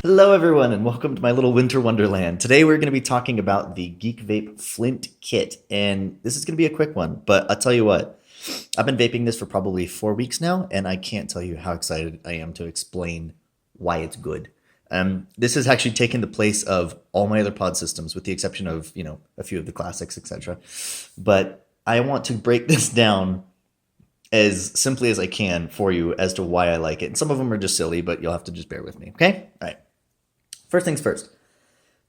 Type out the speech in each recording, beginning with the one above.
Hello everyone and welcome to my little winter wonderland. Today we're going to be talking about the Geek Vape Flint Kit, and this is going to be a quick one, but I'll tell you what, I've been vaping this for probably 4 weeks now, and I can't tell you how excited I am to explain why it's good. This has actually taken the place of all my other pod systems with the exception of, a few of the classics, etc. But I want to break this down as simply as I can for you as to why I like it. And some of them are just silly, but you'll have to just bear with me, okay? All right. First things first,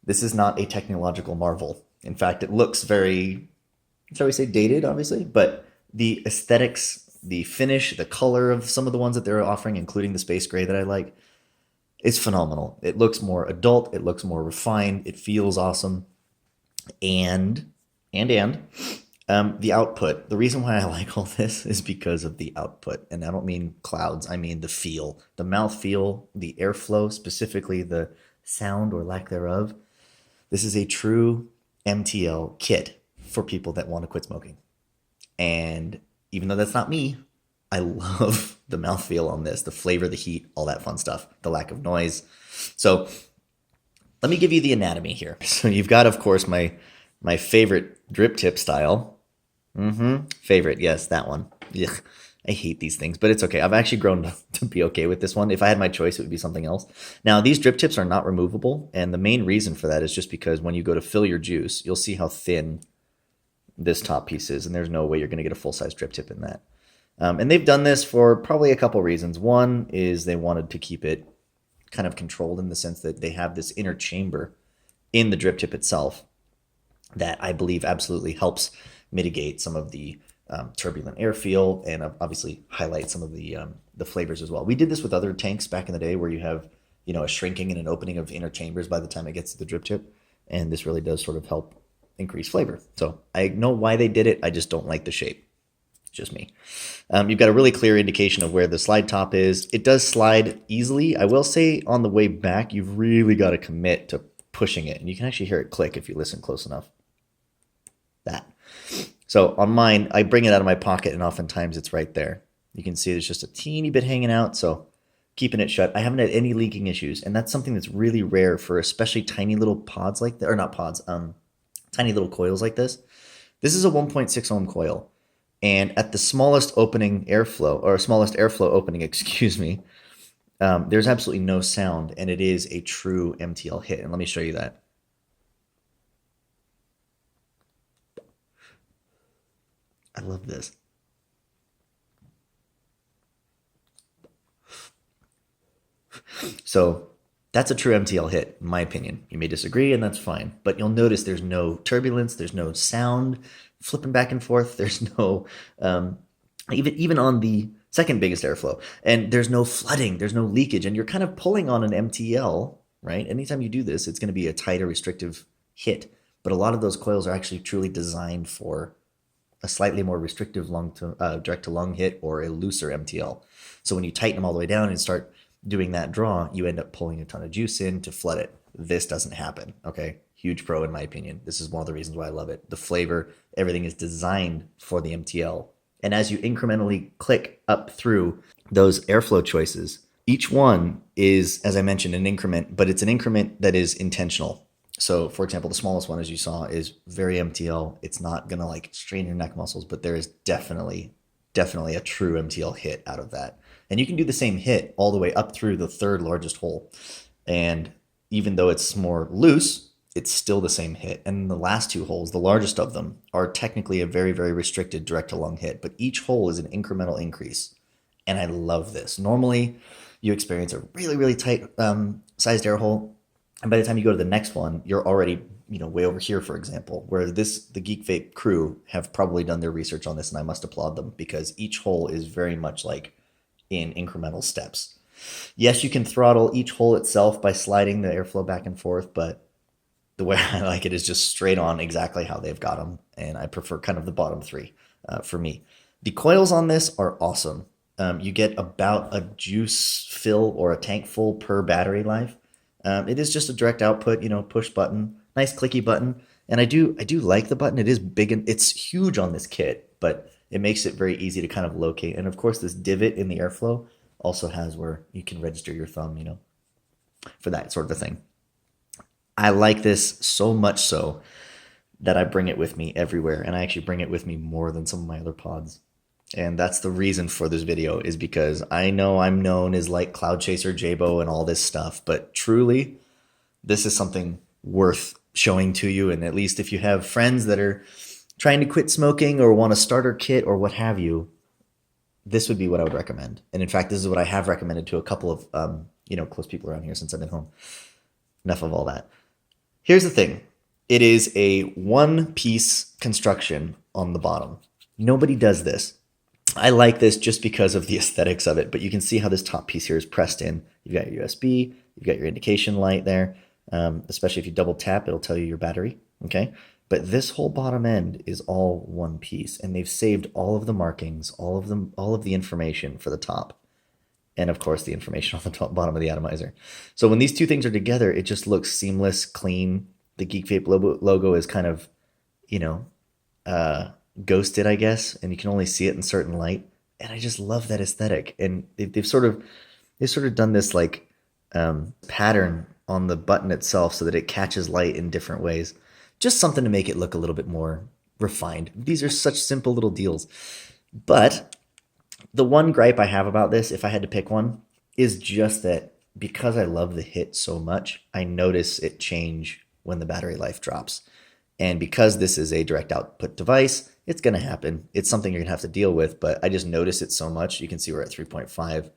this is not a technological marvel. In fact, it looks very, shall we say, dated, obviously, but the aesthetics, the finish, the color of some of the ones that they're offering, including the space gray that I like, is phenomenal. It looks more adult, it looks more refined, it feels awesome, and the output. The reason why I like all this is because of the output, and I don't mean clouds, I mean the feel, the mouth feel, the airflow, specifically the sound or lack thereof. This is a true MTL kit for people that want to quit smoking. And even though that's not me, I love the mouthfeel on this, the flavor, the heat, all that fun stuff, the lack of noise. So let me give you the anatomy here. So you've got, of course, my favorite drip tip style. Favorite, yes, that one. Ugh. I hate these things, but it's okay. I've actually grown to be okay with this one. If I had my choice, it would be something else. Now, these drip tips are not removable, and the main reason for that is just because when you go to fill your juice, you'll see how thin this top piece is, and there's no way you're going to get a full-size drip tip in that. And they've done this for probably a couple reasons. One is they wanted to keep it kind of controlled in the sense that they have this inner chamber in the drip tip itself that I believe absolutely helps mitigate some of the turbulent air feel and obviously highlight some of the flavors as well. We did this with other tanks back in the day where you have, a shrinking and an opening of inner chambers by the time it gets to the drip tip. And this really does sort of help increase flavor. So I know why they did it. I just don't like the shape. It's just me. You've got a really clear indication of where the slide top is. It does slide easily. I will say on the way back, you've really got to commit to pushing it. And you can actually hear it click if you listen close enough. That. So on mine, I bring it out of my pocket and oftentimes it's right there. You can see there's just a teeny bit hanging out, so keeping it shut. I haven't had any leaking issues, and that's something that's really rare for especially tiny little pods like that, or not pods, tiny little coils like this. This is a 1.6 ohm coil, and at the smallest opening airflow, or smallest airflow opening, excuse me, there's absolutely no sound, and it is a true MTL hit, and let me show you that. I love this. So that's a true MTL hit, in my opinion. You may disagree, and that's fine. But you'll notice there's no turbulence, there's no sound flipping back and forth, there's no, even on the second biggest airflow, and there's no flooding, there's no leakage, and you're kind of pulling on an MTL, right? Anytime you do this, it's going to be a tighter, restrictive hit. But a lot of those coils are actually truly designed for a slightly more restrictive direct to lung hit or a looser MTL. So when you tighten them all the way down and start doing that draw, you end up pulling a ton of juice in to flood it. This doesn't happen, okay? Huge pro in my opinion. This is one of the reasons why I love it. The flavor, everything is designed for the MTL. And as you incrementally click up through those airflow choices, each one is, as I mentioned, an increment, but it's an increment that is intentional. So, for example, the smallest one, as you saw, is very MTL. It's not going to like strain your neck muscles, but there is definitely a true MTL hit out of that. And you can do the same hit all the way up through the third largest hole. And even though it's more loose, it's still the same hit. And the last two holes, the largest of them, are technically a very, very restricted direct to lung hit. But each hole is an incremental increase. And I love this. Normally, you experience a really, really tight sized air hole. And by the time you go to the next one, you're already, way over here, for example, where the Geek Vape crew have probably done their research on this, and I must applaud them because each hole is very much like in incremental steps. Yes, you can throttle each hole itself by sliding the airflow back and forth, but the way I like it is just straight on exactly how they've got them, and I prefer kind of the bottom three for me. The coils on this are awesome. You get about a juice fill or a tank full per battery life. It is just a direct output, push button, nice clicky button. And I do like the button. It is big and it's huge on this kit, but it makes it very easy to kind of locate. And of course, this divot in the airflow also has where you can register your thumb, for that sort of a thing. I like this so much so that I bring it with me everywhere, and I actually bring it with me more than some of my other pods. And that's the reason for this video, is because I know I'm known as like Cloud Chaser, JayBo, and all this stuff, but truly, this is something worth showing to you. And at least if you have friends that are trying to quit smoking or want a starter kit or what have you, this would be what I would recommend. And in fact, this is what I have recommended to a couple of close people around here since I've been home. Enough of all that. Here's the thing. It is a one-piece construction on the bottom. Nobody does this. I like this just because of the aesthetics of it, but you can see how this top piece here is pressed in. You've got your USB, you've got your indication light there, especially if you double tap, it'll tell you your battery, okay? But this whole bottom end is all one piece, and they've saved all of the markings, all of the information for the top, and of course the information on the top, bottom of the atomizer. So when these two things are together, it just looks seamless, clean. The Geek Vape logo is kind of, ghosted, I guess, and you can only see it in certain light. And I just love that aesthetic. And they've sort of done this like pattern on the button itself so that it catches light in different ways. Just something to make it look a little bit more refined. These are such simple little deals. But the one gripe I have about this, if I had to pick one, is just that because I love the hit so much, I notice it change when the battery life drops. And because this is a direct output device, it's going to happen. It's something you're going to have to deal with, but I just notice it so much. You can see we're at 3.5.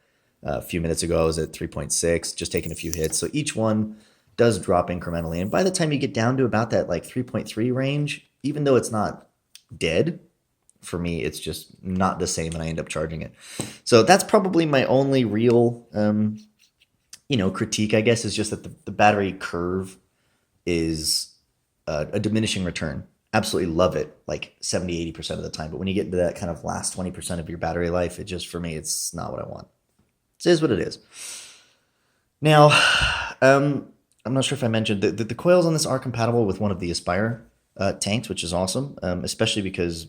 A few minutes ago, I was at 3.6, just taking a few hits. So each one does drop incrementally. And by the time you get down to about that like 3.3 range, even though it's not dead, for me, it's just not the same, and I end up charging it. So that's probably my only real, critique, I guess, is just that the battery curve is a diminishing return. Absolutely love it like 70-80% of the time, but when you get into that kind of last 20% of your battery life, it just, for me, it's not what I want. It is what it is. Now, I'm not sure if I mentioned the coils on this are compatible with one of the Aspire tanks, which is awesome, especially because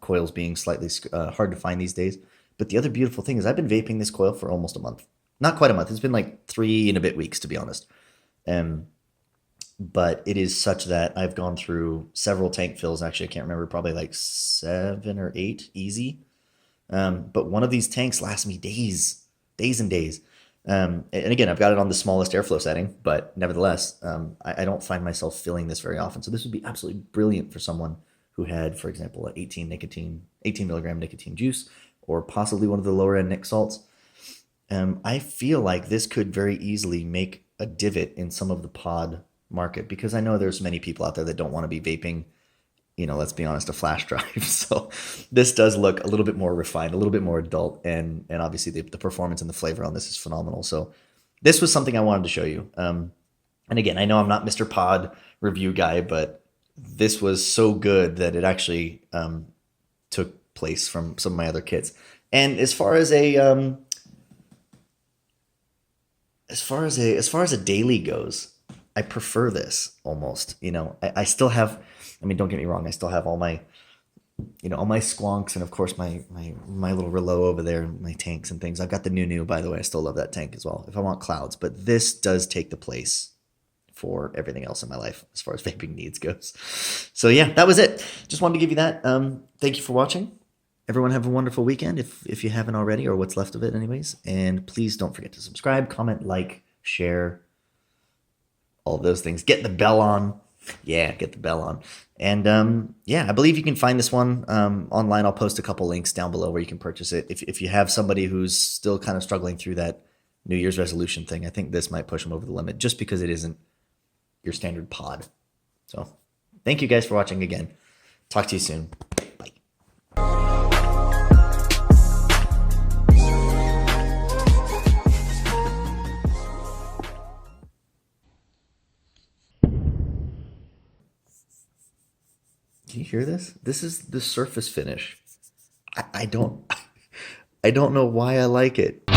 coils being slightly hard to find these days. But the other beautiful thing is I've been vaping this coil for almost a month. Not quite a month. It's been like 3 and a bit weeks, to be honest. But it is such that I've gone through several tank fills. Actually, I can't remember, probably like 7 or 8 easy. But one of these tanks lasts me days and days. And again, I've got it on the smallest airflow setting, but nevertheless, I don't find myself filling this very often. So this would be absolutely brilliant for someone who had, for example, an 18 milligram nicotine juice, or possibly one of the lower end nic salts. I feel like this could very easily make a divot in some of the pod market, because I know there's many people out there that don't want to be vaping, let's be honest, a flash drive. So this does look a little bit more refined, a little bit more adult, and obviously the performance and the flavor on this is phenomenal. So this was something I wanted to show you. And again, I know I'm not Mr. Pod review guy, but this was so good that it actually took place from some of my other kits. And as far as a daily goes, I prefer this almost. I still have, don't get me wrong, I still have all my, all my squonks, and of course my little Relo over there, my tanks and things. I've got the new, by the way. I still love that tank as well if I want clouds, but this does take the place for everything else in my life as far as vaping needs goes. So yeah, that was it. Just wanted to give you that. Thank you for watching. Everyone have a wonderful weekend if you haven't already, or what's left of it anyways. And please don't forget to subscribe, comment, like, share, all of those things. Get the bell on. Yeah, get the bell on. And yeah, I believe you can find this one online. I'll post a couple links down below where you can purchase it. If you have somebody who's still kind of struggling through that New Year's resolution thing, I think this might push them over the limit, just because it isn't your standard pod. So thank you guys for watching again. Talk to you soon. Bye. Can you hear this? This is the surface finish. I don't know why I like it.